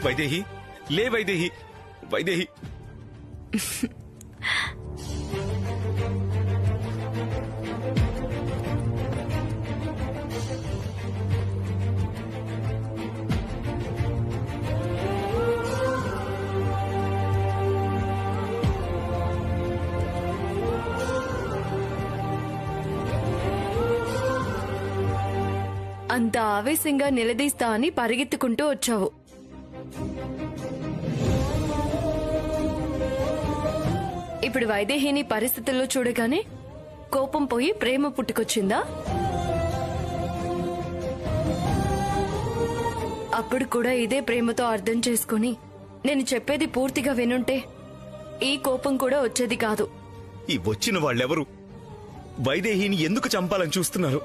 వైదేహి, లే వైదేహి, వైదేహి. అంత ఆవేశంగా నిలదీస్తా అని పరిగెత్తుకుంటూ వచ్చావు. ఇప్పుడు వైదేహిని పరిస్థితుల్లో చూడగానే కోపం పోయి ప్రేమ పుట్టుకొచ్చిందా? అప్పుడు కూడా ఇదే ప్రేమతో అర్థం చేసుకుని నేను చెప్పేది పూర్తిగా వినుంటే ఈ కోపం కూడా వచ్చేది కాదు. ఈ వచ్చిన వాళ్ళెవరు? వైదేహిని ఎందుకు చంపాలని చూస్తున్నారు?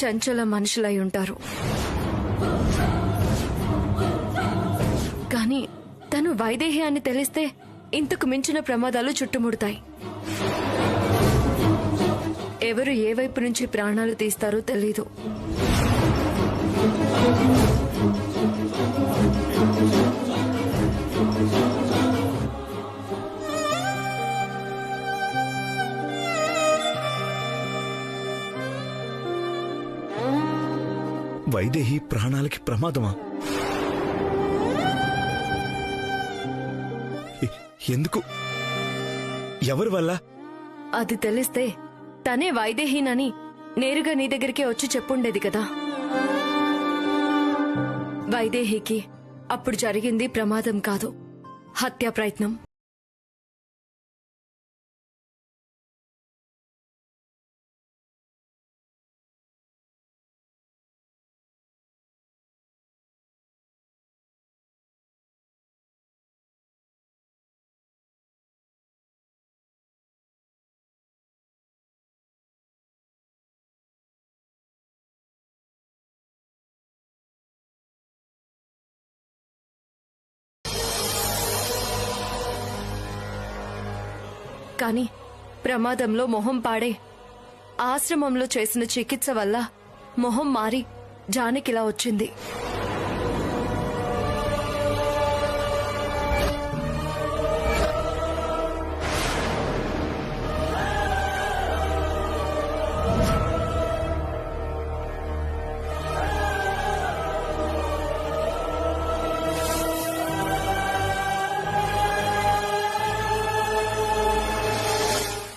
చంచల మనుషులై ఉంటారు. కానీ తను వైదేహి అని తెలిస్తే ఇంతకు మించిన ప్రమాదాలు చుట్టుముడతాయి. ఎవరు ఏ వైపు నుంచి ప్రాణాలు తీస్తారో తెలీదు. వైదేహి ప్రాణాలకి ప్రమాదమా? ఎందుకు? ఎవరి వల్ల? అది తెలిస్తే తనే వైదేహినని నేరుగా నీ దగ్గరికే వచ్చి చెప్పుండేది కదా. వైదేహికి అప్పుడు జరిగింది ప్రమాదం కాదు, హత్యా ప్రయత్నం. కాని ప్రమాదంలో మొహం పాడే ఆశ్రమంలో చేసిన చికిత్స వల్ల మొహం మారి జానకిలా వచ్చింది.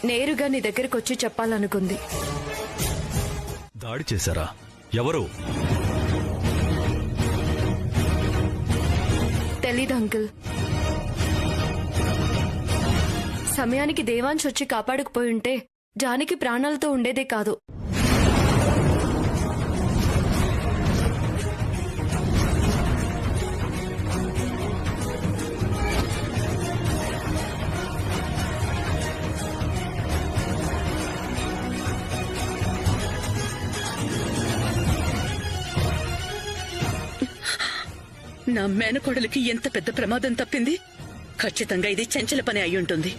నేరుగా నీ దగ్గరకొచ్చి చెప్పాలనుకుంది. దాడి చేశారా? ఎవరు? తెలీదు అంకుల్. సమయానికి దేవాంశ్ వచ్చి కాపాడకపోయుంటే జానకి ప్రాణాలతో ఉండేదే కాదు. నా మేనకోడలికి ఎంత పెద్ద ప్రమాదం తప్పింది. ఖచ్చితంగా ఇది చంచల పని అయ్యుంటుంది.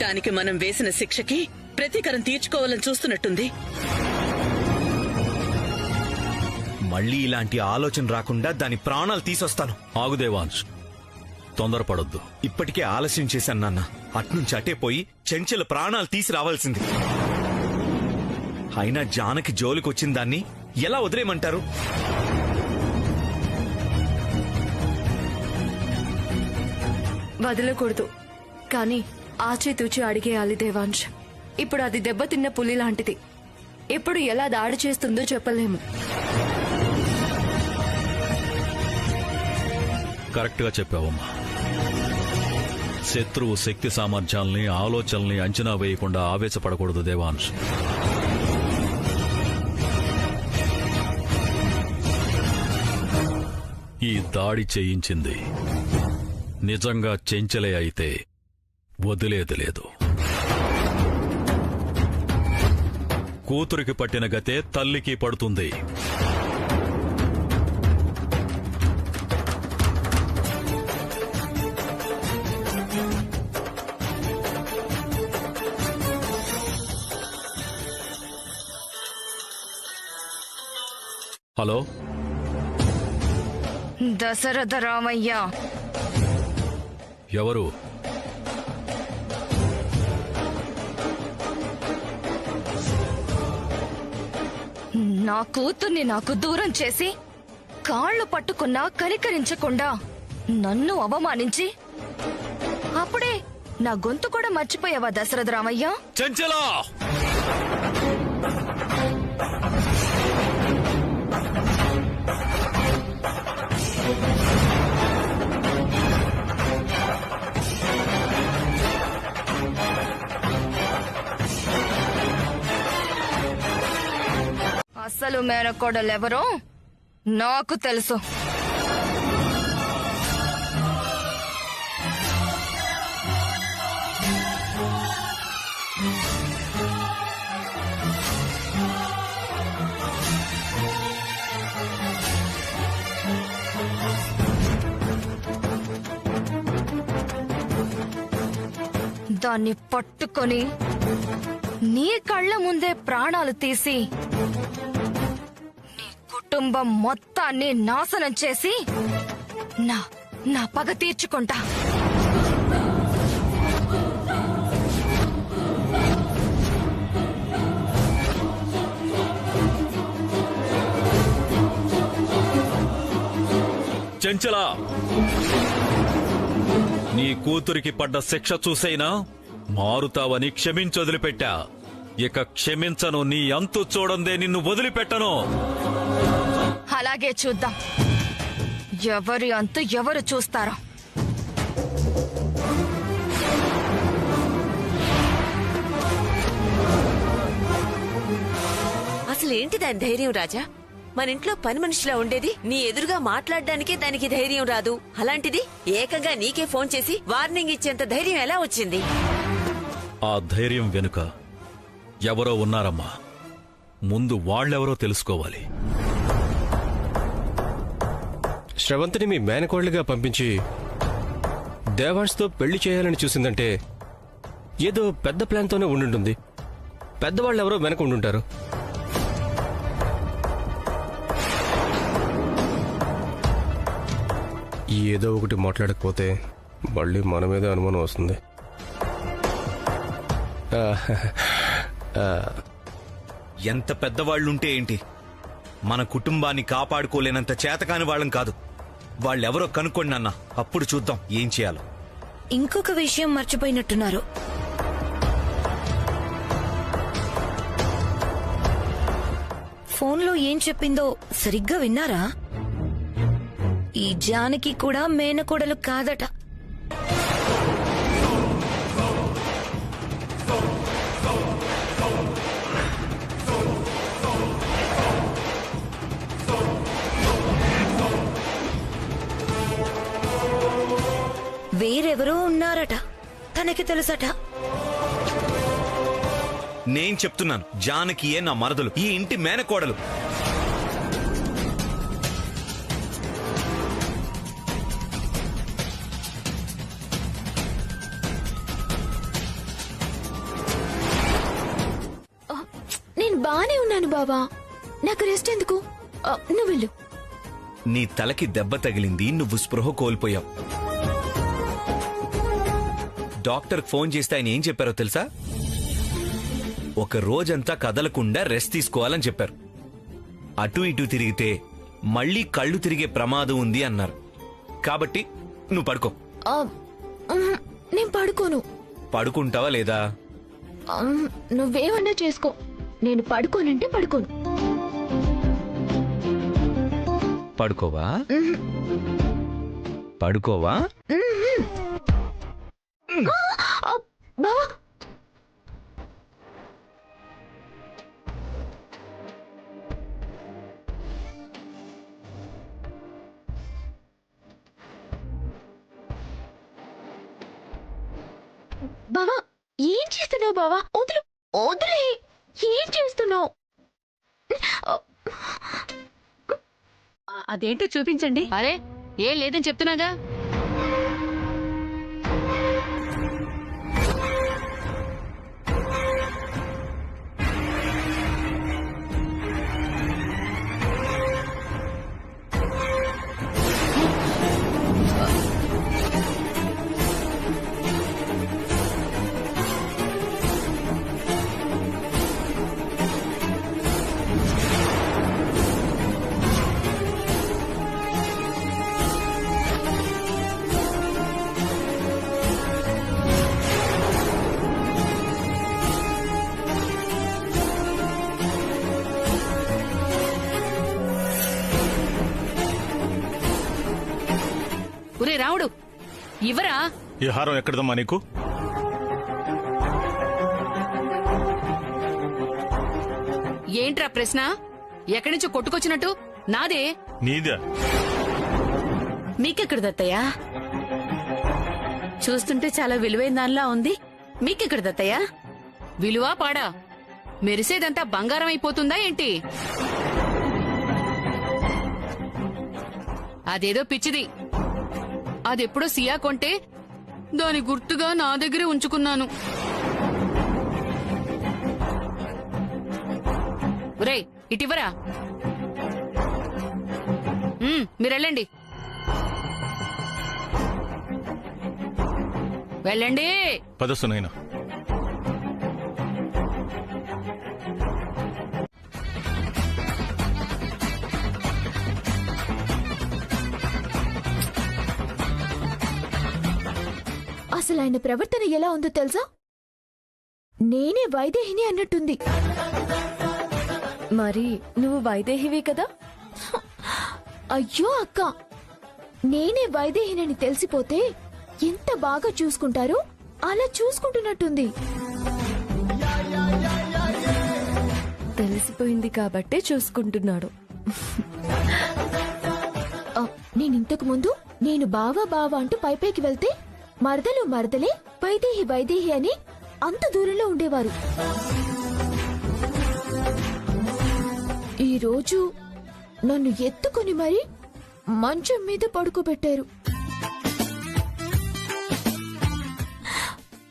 దానికి మనం వేసిన శిక్షకి ప్రతీకారం తీర్చుకోవాలని చూస్తున్నట్టుంది. మళ్ళీ ఇలాంటి ఆలోచన రాకుండా దాని ప్రాణాలు తీసొస్తాను. ఆగు దేవాంశ్, తొందరపడొద్దు. ఇప్పటికే ఆలస్యం చేశాను నాన్న. అట్నుంచి అటే పోయి చెంచల ప్రాణాలు తీసి రావాల్సింది. అయినా జానకి జోలికొచ్చిన దాన్ని ఎలా వదిలేయమంటారు? వదలకూడదు, కానీ ఆచితూచి అడిగేయాలి దేవాంశ్. ఇప్పుడు అది దెబ్బతిన్న పులి లాంటిది. ఎప్పుడు ఎలా దాడి చేస్తుందో చెప్పలేము. కరెక్ట్ గా చెప్పావమ్మా. శత్రువు శక్తి సామర్థ్యాల్ని, ఆలోచనల్ని అంచనా వేయకుండా ఆవేశపడకూడదు దేవాంశ్. ఈ దాడి చేయించింది నిజంగా చెంచలే అయితే వదిలేది లేదు. కూతురికి పట్టిన గతే తల్లికి పడుతుంది. హలో, దశరథ రామయ్య. ఎవరు? నా కూతుర్ని నాకు దూరం చేసి కాళ్ళు పట్టుకున్నా కనికరించకుండా నన్ను అవమానించి అప్పుడే నా గొంతు కూడా మర్చిపోయావా దశరథ రామయ్య? చెంచలా! అసలు మేనకోడలెవరో నాకు తెలుసు. దాన్ని పట్టుకొని నీ కళ్ళ ముందే ప్రాణాలు తీసి నీ కుటుంబం మొత్తాన్ని నాశనం చేసి నా నా పగ తీర్చుకుంటా. చెంచలా, నీ కూతురికి పడ్డ శిక్ష చూసైనా మారుతావని క్షమించొదిలిపెట్టా. ఇక క్షమించను. నీ అంతు చూడందే నిన్ను వదిలిపెట్టను. అలాగే చూద్దాం ఎవరి అంతు ఎవరు చూస్తారో. అసలేంటి దాని ధైర్యం రాజా? మన ఇంట్లో పని మనిషిలా ఉండేది, నీ ఎదురుగా మాట్లాడడానికే దానికి ధైర్యం రాదు. అలాంటిది ఏకంగా నీకే ఫోన్ చేసి వార్నింగ్ ఇచ్చేంత ధైర్యం ఎలా వచ్చింది? ఆ ధైర్యం వెనుక ఎవరో ఉన్నారమ్మా. ముందు వాళ్ళెవరో తెలుసుకోవాలి. శ్రవంతిని మీ మేనకోళ్లుగా పంపించి దేవాన్స్తో పెళ్లి చేయాలని చూసిందంటే ఏదో పెద్ద ప్లాన్తోనే ఉండుంటుంది. పెద్దవాళ్ళెవరో వెనక ఉండుంటారు. ఏదో ఒకటి మాట్లాడకపోతే మళ్ళీ మన మీద అనుమానం వస్తుంది. ఎంత పెద్దవాళ్లుంటే ఏంటి, మన కుటుంబాన్ని కాపాడుకోలేనంత చేతకాని వాళ్ళం కాదు. వాళ్ళెవరో కనుక్కోండి నాన్న, అప్పుడు చూద్దాం ఏం చేయాలో. ఇంకొక విషయం మర్చిపోయినట్టున్నారు. ఫోన్లో ఏం చెప్పిందో సరిగ్గా విన్నారా? ఈ జానకి కూడా మేనకోడలు కాదట. వేరెవరో ఉన్నారట, తనకి తెలుసట. నేను చెప్తున్నాను, జానకియే నా మరదలు, ఈ ఇంటి మేనకోడలు. నేను బానే ఉన్నాను బావా, నాకు రెస్ట్ ఎందుకు? నువ్వు వెళ్ళు. నీ తలకి దెబ్బ తగిలింది, నువ్వు స్పృహ కోల్పోయావు. డాక్టర్ ఫోన్ చేస్తే ఆయన ఏం చెప్పారో తెలుసా? ఒక రోజంతా కదలకుండా రెస్ట్ తీసుకోవాలని చెప్పారు. అటు ఇటు తిరిగితే మళ్లీ కళ్ళు తిరిగే ప్రమాదం ఉంది అన్నారు. కాబట్టి నువ్వు పడుకో. నేను పడుకోను. పడుకుంటావా లేదా? నువ్వేమన్నా చేసుకో, నేను పడుకోనంటే పడుకోను. పడుకోవా? పడుకోవా? బావా, బావా ఏం చేస్తున్నావు? బావా వదులు, వదిలే. ఏం చేస్తున్నావు? అదేంటో చూపించండి. అరే ఏం లేదని చెప్తున్నాగా. ఇవరా ఈ హారం ఎక్కడదమ్మా నీకు? ఏంట్రా ప్రశ్న? ఎక్కడి నుంచో కొట్టుకొచ్చినట్టు? నాదే. నీదే. మీకెక్కడదత్తయ్యా? చూస్తుంటే చాలా విలువైన దానిలా ఉంది. మీకెక్కడదత్తయ్యా? విలువా పాడా? మెరిసేదంతా బంగారం అయిపోతుందా ఏంటి? అదేదో పిచ్చిది. అదెప్పుడో సియా కొంటే దాని గుర్తుగా నా దగ్గరే ఉంచుకున్నాను. ఒరేయ్, ఇటివరా. మీరెళ్ళండి. వెళ్ళండి. పదసునైనా అసలు ఆయన ప్రవర్తన ఎలా ఉందో తెలుసా? నేనే వైదేహిని అన్నట్టుంది. మరి నువ్వు వైదేహివి కదా? అయ్యో అక్క, నేనే వైదేహినని తెలిసిపోతే ఎంత బాగా చూసుకుంటారో అలా చూసుకుంటున్నట్టుంది. తెలిసిపోయింది కాబట్టే చూసుకుంటున్నాడు. నేనింతకు ముందు నేను బావా బావా అంటూ పైపైకి వెళ్తే మరదలు మరదలే, వైదేహి వైదేహి అని అంత దూరంలో ఉండేవారు. ఈ రోజు నన్ను ఎత్తుకుని మరి మంచం మీద పడుకోబెట్టారు.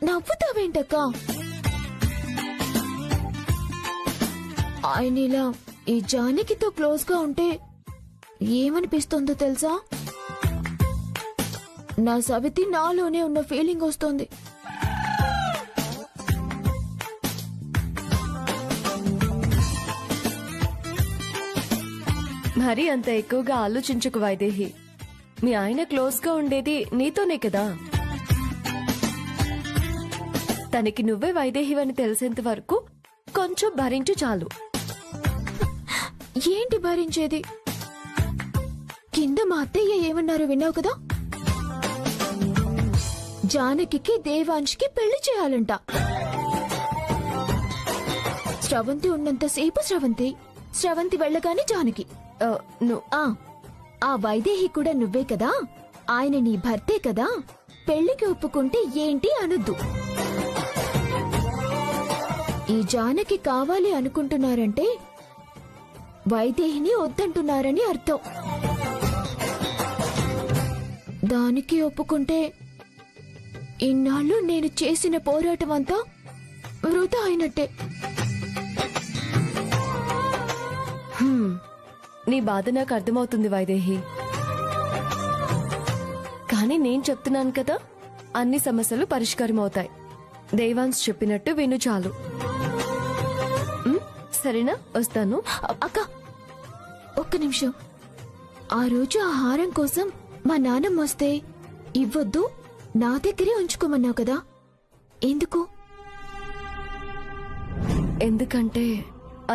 నవ్వుతావేంటక్క? ఆయన ఇలా ఈ జానకితో క్లోజ్ గా ఉంటే ఏమనిపిస్తుందో తెలుసా? నా సవితి నాలోనే ఉన్న ఫీలింగ్ వస్తుంది. మరి అంత ఎక్కువగా ఆలోచించకు వైదేహి. మీ ఆయన క్లోజ్ గా ఉండేది నీతోనే కదా. తనకి నువ్వే వైదేహివని తెలిసేంత వరకు కొంచెం భరించు చాలు. ఏంటి భరించేది? కింద మా అత్తయ్య ఏమన్నారో విన్నావు కదా? జానకి దేవాంష్కి పెళ్లి చేయాలంట. స్రవంతి ఉన్నంతసేపు స్రవంతి, స్రవంతి వెళ్ళగానే జానకి. ఆ వైదేహి కూడా నువ్వే కదా, ఆయన నీ భర్తే కదా, పెళ్లికి ఒప్పుకుంటే ఏంటి అనొద్దు. ఈ జానకి కావాలి అనుకుంటున్నారంటే వైదేహిని వద్దంటున్నారని అర్థం. దానికి ఒప్పుకుంటే ఇన్నాళ్ళు నేను చేసిన పోరాటం అంతా వృధా అయినట్టే. నీ బాధ నాకు అర్థమవుతుంది వైదేహి. కానీ నేను చెప్తున్నాను కదా, అన్ని సమస్యలు పరిష్కారం అవుతాయి. దేవాన్స్ చెప్పినట్టు విను చాలు. సరేనా? వస్తాను. అక్క, ఒక్క నిమిషం. ఆ రోజు ఆ హారం కోసం మా నాన్నమ్మ వస్తే ఇవ్వొద్దు, నా దగ్గరే ఉంచుకోమన్నావు కదా, ఎందుకు? ఎందుకంటే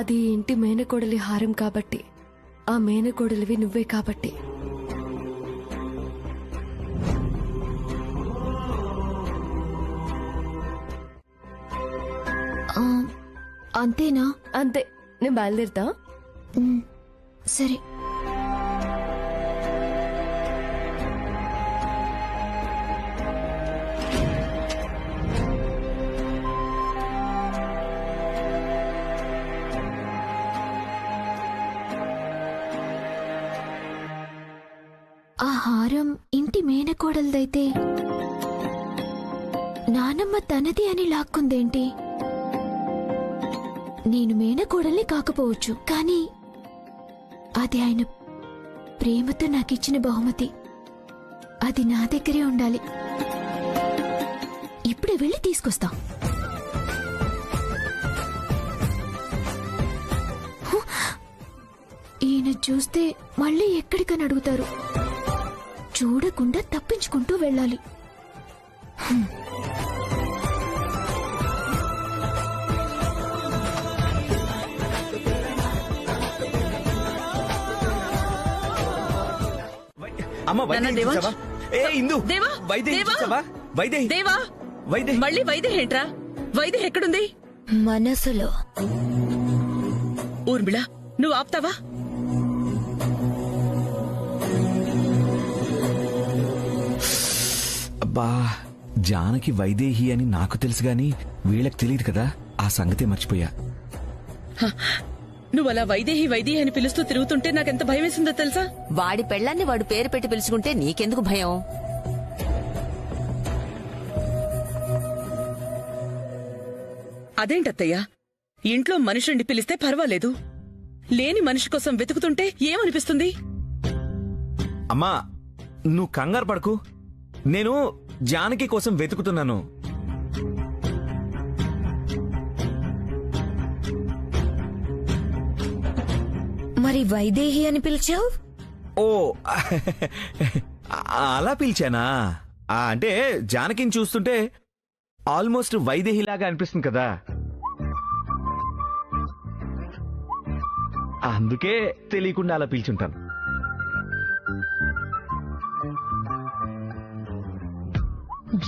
అది ఇంటి మేనకోడలి హారం కాబట్టి. ఆ మేనకోడలివి నువ్వే కాబట్టి. అంతేనా? అంతే. నేను బయలుదేరుతా. సరే. ఆ హారం ఇంటి మేనకోడలదైతే నానమ్మ తనది అని లాక్కుందేంటి? నేను మేనకోడల్ని కాకపోవచ్చు, కానీ అది ఆయన ప్రేమతో నాకిచ్చిన బహుమతి. అది నా దగ్గరే ఉండాలి. ఇప్పుడే వెళ్ళి తీసుకొస్తా. ఈయన చూస్తే మళ్ళీ ఎక్కడికని అడుగుతారు. చూడకుండా తప్పించుకుంటూ వెళ్ళాలి. ఏ ఇందు దేవా వైదేహి దేవా! చూసావా? వైదేహి దేవా వైదేహి మళ్ళీ వైదేహి ఏంట్రా? వైదేహి ఎక్కడుంది? మనసులో. ఊర్మిళ నువ్వు ఆపుతావా? అబ్బా జానకి వైదేహి అని నాకు తెలుసు గాని వీళ్ళకి తెలియదు కదా, ఆ సంగతే మర్చిపోయా. నువ్వు అలా వైదేహి వైదేహి అని పిలుస్తూ తిరుగుతుంటే నాకెంత భయం వేసిందో తెలుసా? వాడి పెళ్ళాన్ని వాడు పేరు పెట్టి పిలుచుకుంటే నీకెందుకు భయం? అదేంటత్తయ్యా, ఇంట్లో మనుషుల్ని పిలిస్తే పర్వాలేదు, లేని మనిషి కోసం వెతుకుతుంటే ఏమనిపిస్తుంది? అమ్మా నువ్వు కంగారు పడకు, నేను జానకి కోసం వెతుకుతున్నాను. మరి వైదేహి అని పిలిచావు? ఓ అలా పిలిచానా? అంటే జానకిని చూస్తుంటే ఆల్మోస్ట్ వైదేహిలాగా అనిపిస్తుంది కదా, అందుకే తెలియకుండా అలా పిలిచుంటాను.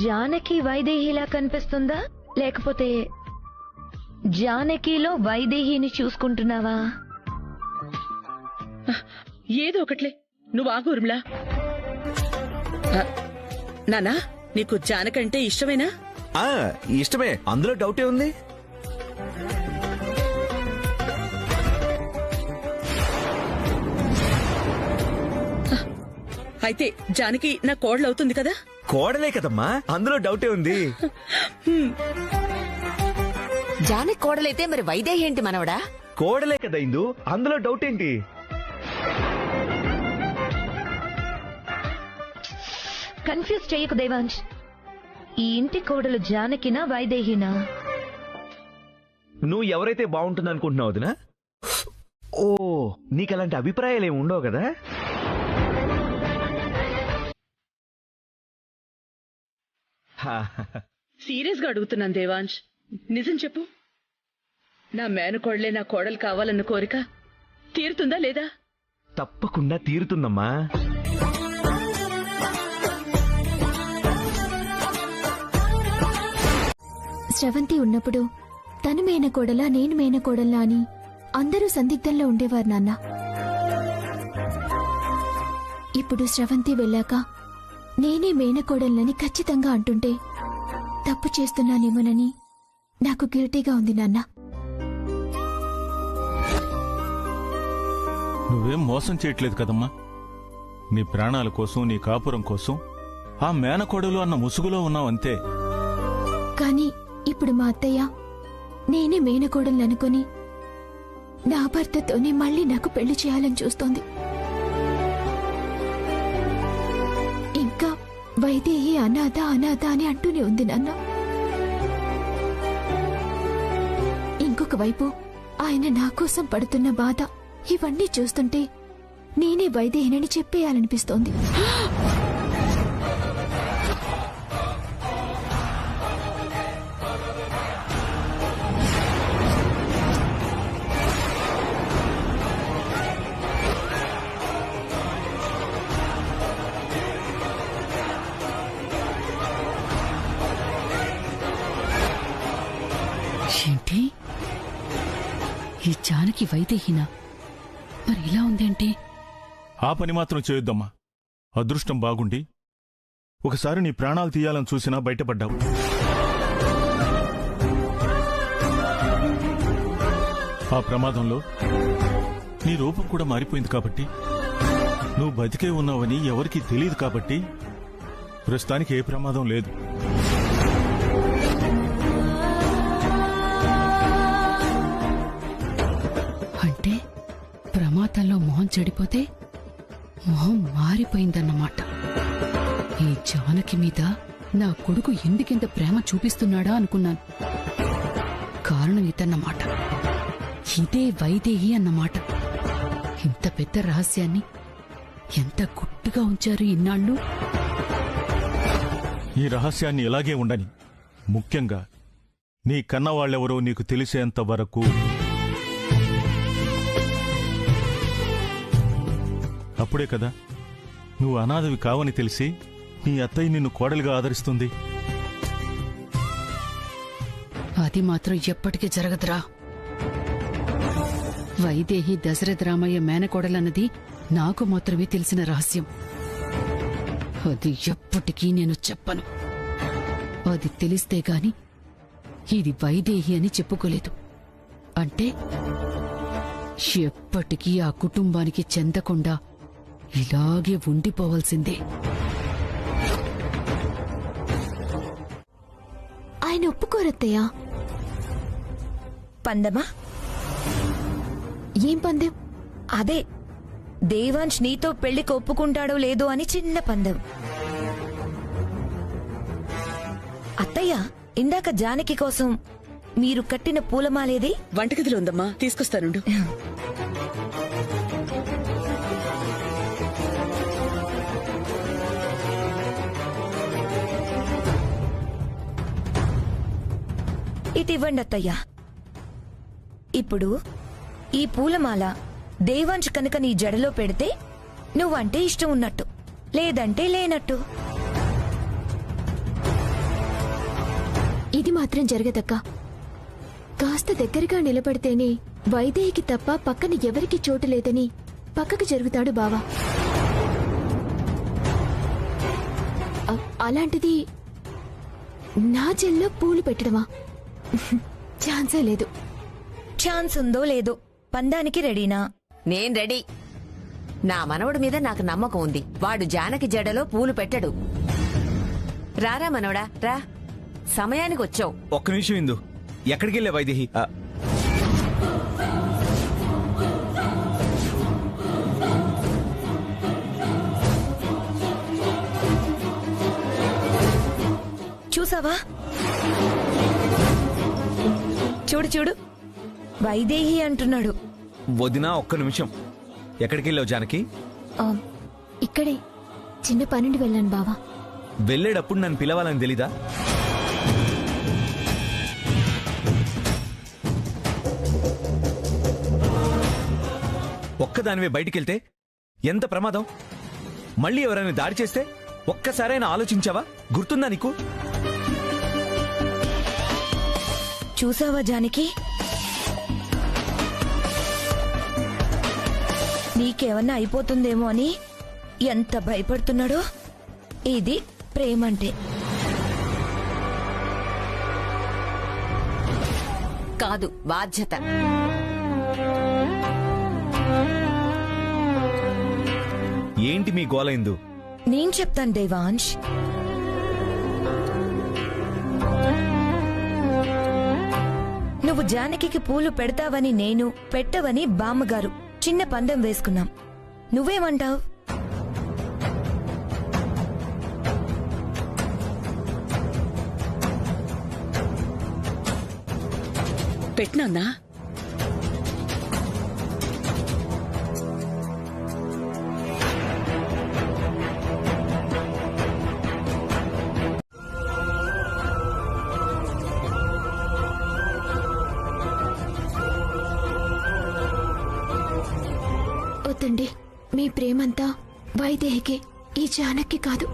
జానకి వైదేహిలా కనిపిస్తుందా, లేకపోతే జానకిలో వైదేహిని చూసుకుంటున్నావా? ఏదో ఒకట్లే, నువ్వు ఆగు ఊర్మిళ. నానా నీకు జానకంటే ఇష్టమేనా? ఇష్టమే, అందులో డౌటే ఉంది. అయితే జానకి నా కోడలవుతుంది కదా? కోడలే కదమ్మా, అందులో డౌటే ఉంది. జానకి కోడలైతే మరి వైదేహి ఏంటి మనవడా? కోడలే కదా ఇందు, అందులో డౌట్ ఏంటి? కన్ఫ్యూజ్ చేయకు దేవాంశ్. ఈ ఇంటి కోడలు జానకినా వైదేహినా? నువ్వు ఎవరైతే బాగుంటుంది అనుకుంటున్నావు వదినా? ఓ నీకు అలాంటి అభిప్రాయాలు ఏమి ఉండవు కదా? సీరియస్ గా అడుగుతున్నాను దేవాంశ్, నిజం చెప్పు. నా మేనకోడలే నా కోడలు కావాలన్న కోరిక తీరుతుందా లేదా? తప్పకుండా తీరుతుందమ్మా. స్రవంతి ఉన్నప్పుడు తను మేనకోడలా నేను మేనకోడలా అని అందరూ సందిగ్ధంలో ఉండేవారు నాన్న. ఇప్పుడు స్రవంతి వెళ్ళాక నేనే మేనకోడల్ని ఖచ్చితంగా అంటుంటే తప్పు చేస్తున్నానేమోనని నాకు గిల్టీగా ఉంది నాన్న. నువ్వేం మోసం చేయట్లేదు కదమ్మా. నీ ప్రాణాల కోసం, నీ కాపురం కోసం ఆ మేనకోడలు అన్న ముసుగులో ఉన్నావంతే. కానీ ఇప్పుడు మా అత్తయ్య నేనే మేనకోడల్ని అనుకుని నా భర్తతోనే మళ్ళీ నాకు పెళ్లి చేయాలని చూస్తోంది. ఇంకా వైదేహి అనాథ అనాథ అని అంటూనే ఉంది నాన్న. ఇంకొక వైపు ఆయన నా కోసం పడుతున్న బాధ, ఇవన్నీ చూస్తుంటే నేనే వైదేహిని చెప్పేయాలనిపిస్తోంది. ఏంటి ఈ జానకి వైదేహినా? మరి ఇలా ఉందేంటి? ఆ పని మాత్రం చేయొద్దమ్మా. అదృష్టం బాగుండి ఒకసారి నీ ప్రాణాలు తీయాలని చూసినా బయటపడ్డావు. ఆ ప్రమాదంలో నీ రూపం కూడా మారిపోయింది కాబట్టి, నువ్వు బతికే ఉన్నావని ఎవరికీ తెలియదు కాబట్టి ప్రస్తుతానికి ఏ ప్రమాదం లేదు. అంటే ప్రమాదంలో మొహం చెడిపోతే మొహం మారిపోయిందన్నమాట. ఈ జానకి మీద నా కొడుకు ఎందుకింత ప్రేమ చూపిస్తున్నాడా అనుకున్నాను. కారణం ఇదన్నమాట. ఇదే వైదేహి అన్నమాట. ఇంత పెద్ద రహస్యాన్ని ఎంత గుట్టుగా ఉంచారు ఇన్నాళ్ళు. ఈ రహస్యాన్ని ఇలాగే ఉండని, ముఖ్యంగా నీ కన్నవాళ్లెవరో నీకు తెలిసేంత వరకు. అప్పుడే కదా నువ్వు అనాథవి కావని తెలిసి నీ అత్తయ్య నిన్ను కోడలిగా ఆదరిస్తుంది? అది మాత్రం ఎప్పటికీ జరగదురా. వైదేహి దశరథ రామయ్య మేనకోడలన్నది నాకు మాత్రమే తెలిసిన రహస్యం. అది ఎప్పటికీ నేను చెప్పను. అది తెలిస్తే గాని ఇది వైదేహి అని చెప్పుకోలేదు. అంటే ఎప్పటికీ ఆ కుటుంబానికి చెందకుండా ఇలాగే ఉండిపోవాల్సిందే. ఆయన ఒప్పుకోరత్తయ్యా. పందమా? ఏం పందెం? అదే దేవాంశ్ నీతో పెళ్లికి ఒప్పుకుంటాడో లేదో అని చిన్న పందెం. అత్తయ్య, ఇందాక జానకి కోసం మీరు కట్టిన పూలమాలేది? వంటగదిలో ఉందమ్మా, తీసుకొస్తానుండు. ఇటివ్వండి అత్తయ్య. ఇప్పుడు ఈ పూలమాల దేవాంశ్ కనుక నీ జడలో పెడితే నువ్వంటే ఇష్టం ఉన్నట్టు, లేదంటే లేనట్టు. ఇది మాత్రం జరగదక్క. కాస్త దగ్గరగా నిలబడితేనే వైదేహికి తప్ప పక్కన ఎవరికి చోటు లేదని పక్కకు జరుగుతాడు బావా. అలాంటిది నా చెల్లో పూలు పెట్టడమా? ఛాన్సే లేదు. ఛాన్స్ ఉందో లేదో, పందానికి రెడీనా? నేను రెడీ. నా మనవడి మీద నాకు నమ్మకం ఉంది. వాడు జానకి జడలో పూలు పెట్టడు. రారా మనవడా, రా. సమయానికి వచ్చావు. ఒక్క నిమిషం ఇందు. ఎక్కడికి వెళ్ళా వైదేహి? చూసావా? చూడు చూడు, వైదేహి అంటున్నాడు. వదినా, ఒక్క నిమిషం. ఎక్కడికి వెళ్ళావు జానకి? ఇక్కడే చిన్న పనుండి వెళ్ళాను బావా. వెళ్ళేటప్పుడు నన్ను పిలవాలని తెలీదా? ఒక్కదానివే బయటికెళ్తే ఎంత ప్రమాదం. మళ్ళీ ఎవరైనా దాడి చేస్తే ఒక్కసారైనా ఆలోచించావా? గుర్తుందా నీకు? చూసావా జానకి, నీకేమన్నా అయిపోతుందేమో అని ఎంత భయపడుతున్నాడో. ఇది ప్రేమంటే. కాదు, బాధ్యత. ఏంటి మీ గోల ఇందు? నేను చెప్తాను దేవాంశ్. నువ్వు జానకి పూలు పెడతావని నేను, పెట్టవని బామ్మగారు చిన్న పందెం వేసుకున్నాం. నువ్వేమంటావ్? పెట్టినా? వద్దండి, మీ ప్రేమంతా వైదేహికే, ఈ జానకి కాదు.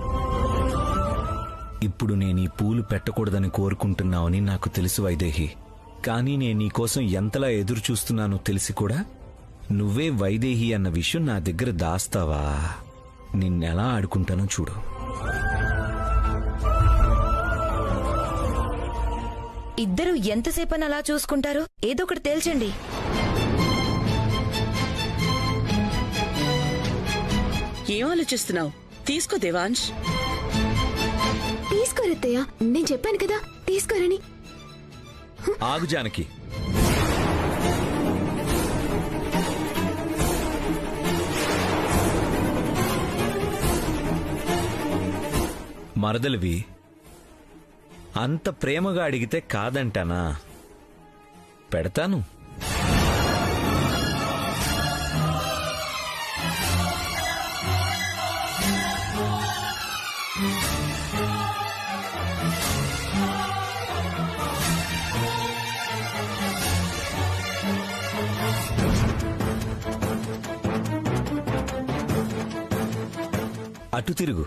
ఇప్పుడు నేను ఈ పూలు పెట్టకూడదని కోరుకుంటున్నావని నాకు తెలుసు వైదేహి. కానీ నేను నీకోసం ఎంతలా ఎదురు చూస్తున్నానో తెలిసి కూడా నువ్వే వైదేహి అన్న విషయం నా దగ్గర దాస్తావా? నిన్నెలా ఆడుకుంటానో చూడు. ఇద్దరు ఎంతసేపని అలా చూసుకుంటారు? ఏదో ఒకటి తేల్చండి. ఏం ఆలోచిస్తున్నావు? తీసుకో దేవాంశ్. తీసుకోరత్తయ్య, నేను చెప్పాను కదా తీసుకోరని. ఆగు జానకి. మరదలివి అంత ప్రేమగా అడిగితే కాదంటానా? పెడతాను. అటు తిరుగు.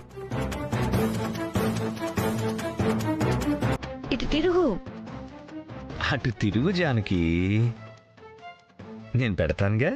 అటు తిరుగు జానకి, నేను పెడతానుగా.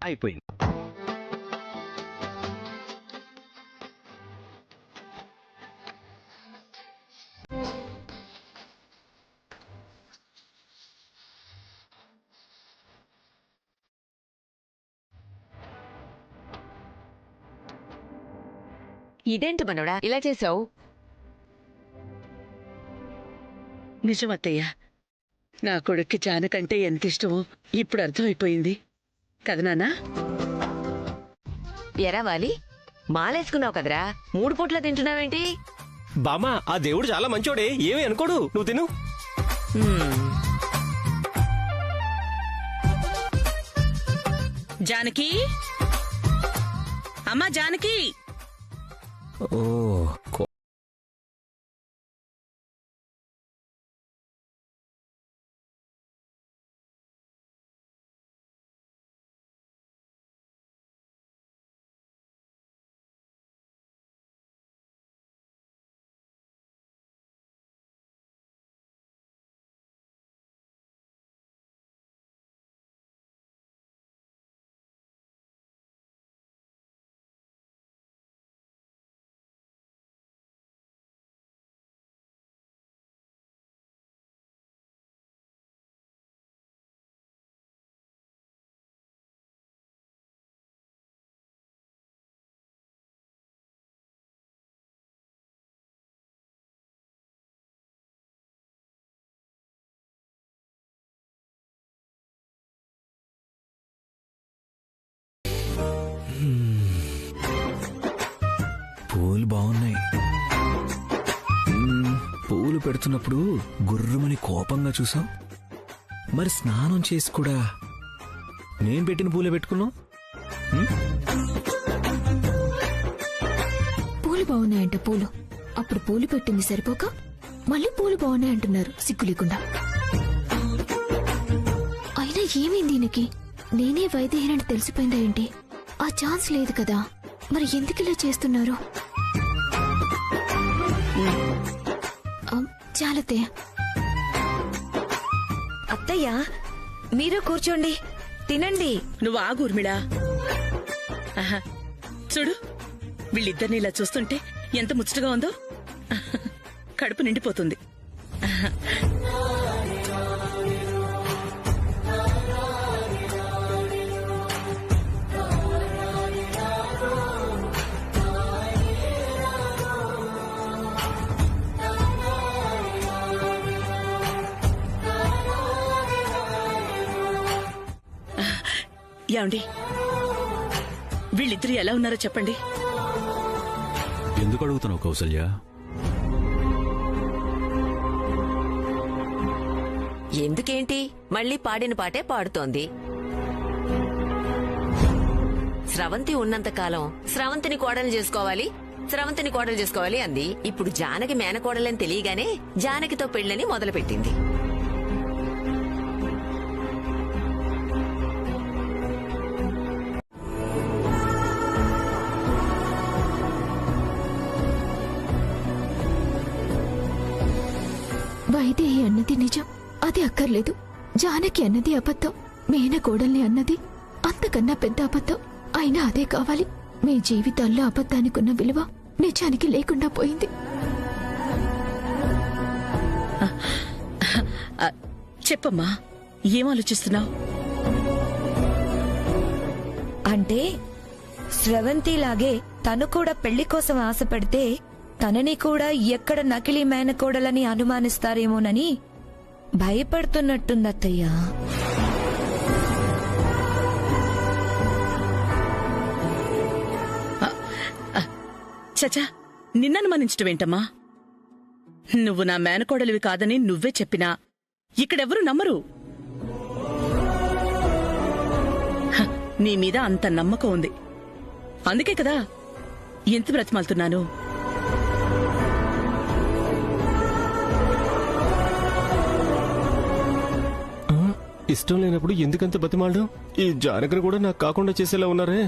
అయిపోయింది. ఇదేంటి మనోడా ఇలా చేసావు? నిజమత్తయ్య, నా కొడుక్కి జానకంటే ఎంత ఇష్టమో ఇప్పుడు అర్థమైపోయింది కదా నాన్నా? ఎరా వాలి, మాలేసుకున్నావు కదరా, 3 పూట్ల తింటున్నావేంటి? బామ్మ, ఆ దేవుడు చాలా మంచోడే, ఏమీ అనుకోడు. నువ్వు తిను. జానకి, అమ్మా జానకి. ఓ పూలు బాగున్నాయి. పూలు పెడుతున్నప్పుడు గుర్రుమని కోపంగా చూసాం. మరి స్నానం చేసి కూడా నేను పెట్టిన పూలే పెట్టుకున్నాం. పూలు బాగున్నాయంట. పూలు అప్పుడు పూలు పెట్టింది సరిపోక మళ్ళీ పూలు బాగున్నాయంటున్నారు సిగ్గు లేకుండా. అయినా ఏమైంది ఈయనకి? నేనే వైద్యహీనని తెలిసిపోయిందా ఏంటి? ఆ ఛాన్స్ లేదు కదా, మరి ఎందుకు ఇలా చేస్తున్నారు? చాలతే. అత్తయ్య, మీరు కూర్చోండి, తినండి. నువ్వు ఆగు ఊర్మిళా. చూడు, వీళ్ళిద్దరిని ఇలా చూస్తుంటే ఎంత ముచ్చటగా ఉందో. కడుపు నిండిపోతుంది. ఏమండి, వీళ్ళిద్దరు ఎలా ఉన్నారో చెప్పండి. ఎందుకు అడుగుతున్నావు కౌసల్య? ఎందుకేంటి, మళ్ళీ పాడిన పాటే పాడుతోంది. స్రవంతి ఉన్నంతకాలం స్రవంతిని కోడలు చేసుకోవాలి, స్రవంతిని కోడలు చేసుకోవాలి అంది. ఇప్పుడు జానకి మేనకోడలని తెలియగానే జానకితో పెళ్లని మొదలుపెట్టింది. వైదేహి అన్నది నిజం, అది అక్కర్లేదు. జానకి అన్నది అబద్ధం, మేనకోడల్ని అన్నది అంతకన్నా పెద్ద అబద్ధం. అయినా అదే కావాలి. మీ జీవితాల్లో అబద్ధానికున్న విలువ నిజానికి లేకుండా పోయింది. చెప్పమ్మా, ఏం ఆలోచిస్తున్నావు? అంటే స్రవంతిలాగే తను కూడా పెళ్లి కోసం ఆశపడితే తనని కూడా ఎక్కడ నకిలీ మేనకోడలని అనుమానిస్తారేమోనని భయపడుతున్నట్టుందత్తయ్యా. చచా, నిన్ననుమానించటమేంటమ్మా? నువ్వు నా మేనకోడలివి కాదని నువ్వే చెప్పినా ఇక్కడెవరూ నమ్మరు. నీ మీద అంత నమ్మకం ఉంది, అందుకే కదా ఎంత బ్రతిమాలుతున్నాను. ఇష్టం లేనప్పుడు ఎందుకంత బతిమాలడం? ఈ జానకిని కూడా నాకు కాకుండా చేసేలా ఉన్నారే.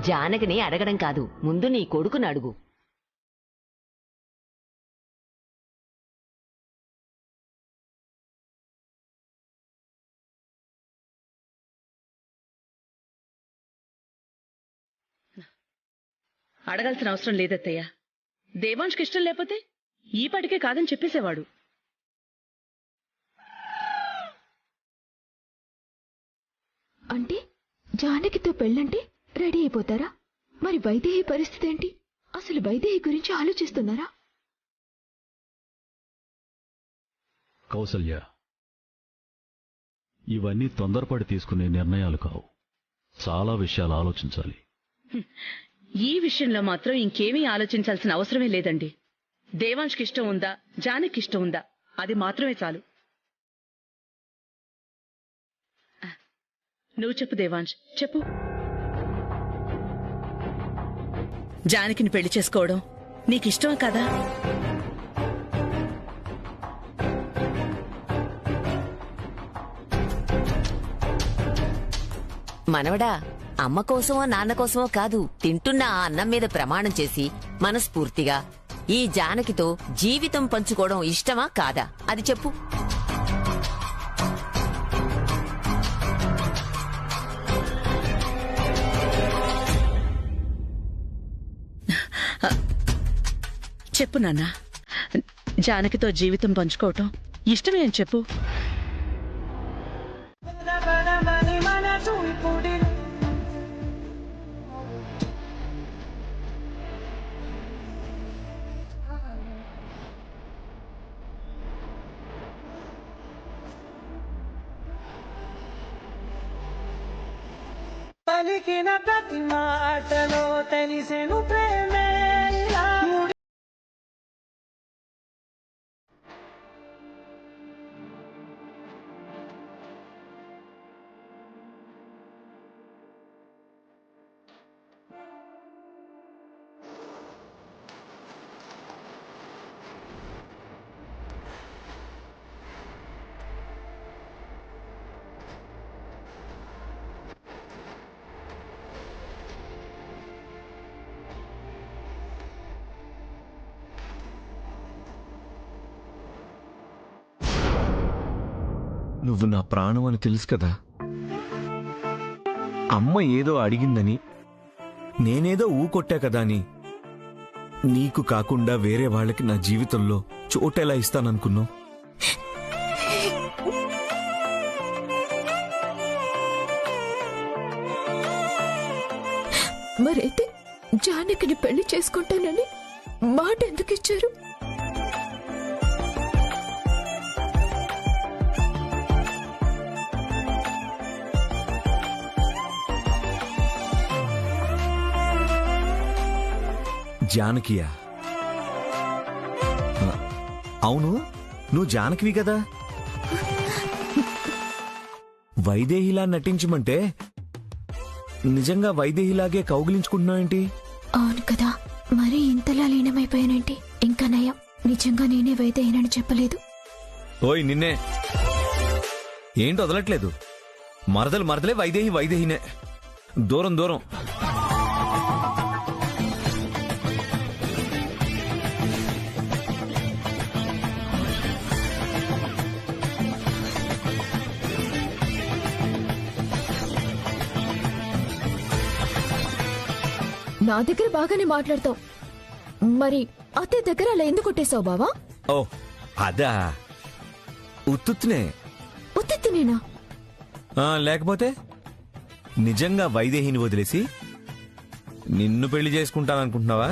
జానకిని అడగడం కాదు, ముందు నీ కొడుకుని అడుగు. అడగాల్సిన అవసరం లేదత్తయ్య. దేవాంష్కి ఇష్టం లేకపోతే ఈ పాటికే కాదని చెప్పేసేవాడు. అంటే జానకితో పెళ్ళంటే రెడీ అయిపోతారా? మరి వైదేహి పరిస్థితి ఏంటి? అసలు వైదేహి గురించి ఆలోచిస్తున్నారా? కౌసల్య, ఇవన్నీ తొందరపడి తీసుకునే నిర్ణయాలు కావు. చాలా విషయాలు ఆలోచించాలి. ఈ విషయంలో మాత్రం ఇంకేమీ ఆలోచించాల్సిన అవసరమే లేదండి. దేవాంష్కి ఇష్టం ఉందా, జానకి ఇష్టం ఉందా, అది మాత్రమే చాలు. నువ్వు చెప్పు దేవాంశ్, చెప్పు. జానకిని పెళ్లి చేసుకోవడం నీకిష్టమా కదా? మనవడా, అమ్మ కోసమో నాన్న కోసమో కాదు, తింటున్న ఆ అన్నం మీద ప్రమాణం చేసి మనస్ఫూర్తిగా ఈ జానకితో జీవితం పంచుకోవడం ఇష్టమా కాదా అది చెప్పు. చెప్పు నాన్న, జానకితో జీవితం పంచుకోవటం ఇష్టమే అని చెప్పు. పలికిన ప్రతి మాటలో తెలిసెను ప్రేమే. నువ్వు నా ప్రాణం అని తెలుసు కదా. అమ్మ ఏదో అడిగిందని నేనేదో ఊకొట్టా కదా అని నీకు కాకుండా వేరే వాళ్ళకి నా జీవితంలో చోటెలా ఇస్తాననుకున్నావు? మరైతే జానకిని పెళ్లి చేసుకుంటానని మాట ఎందుకు ఇచ్చారు? జానకియా? అవును, నువ్వు జానకివి కదా. వైదేహిలా నటించమంటే నిజంగా వైదేహిలాగే కౌగిలించుకుంటున్నావేంటి? అవును కదా, మరీ ఇంతలా లీనమైపోయానేంటి? ఇంకా నయం, నిజంగా నేనే వైదేహినని చెప్పలేదు. ఓయ్ నిన్నే ఏంటి వదలట్లేదు? మరదలే వైదేహినే. దూరం దూరం. నా దగ్గర బాగానే మాట్లాడతావు, మరి అతే దగ్గర అలా ఎందుకు కొట్టేశావు బావా? ఓ అదా, ఉత్తునే. ఉత్తినేనా? లేకపోతే నిజంగా వైదేహిని వదిలేసి నిన్ను పెళ్లి చేసుకుంటాననుకుంటున్నావా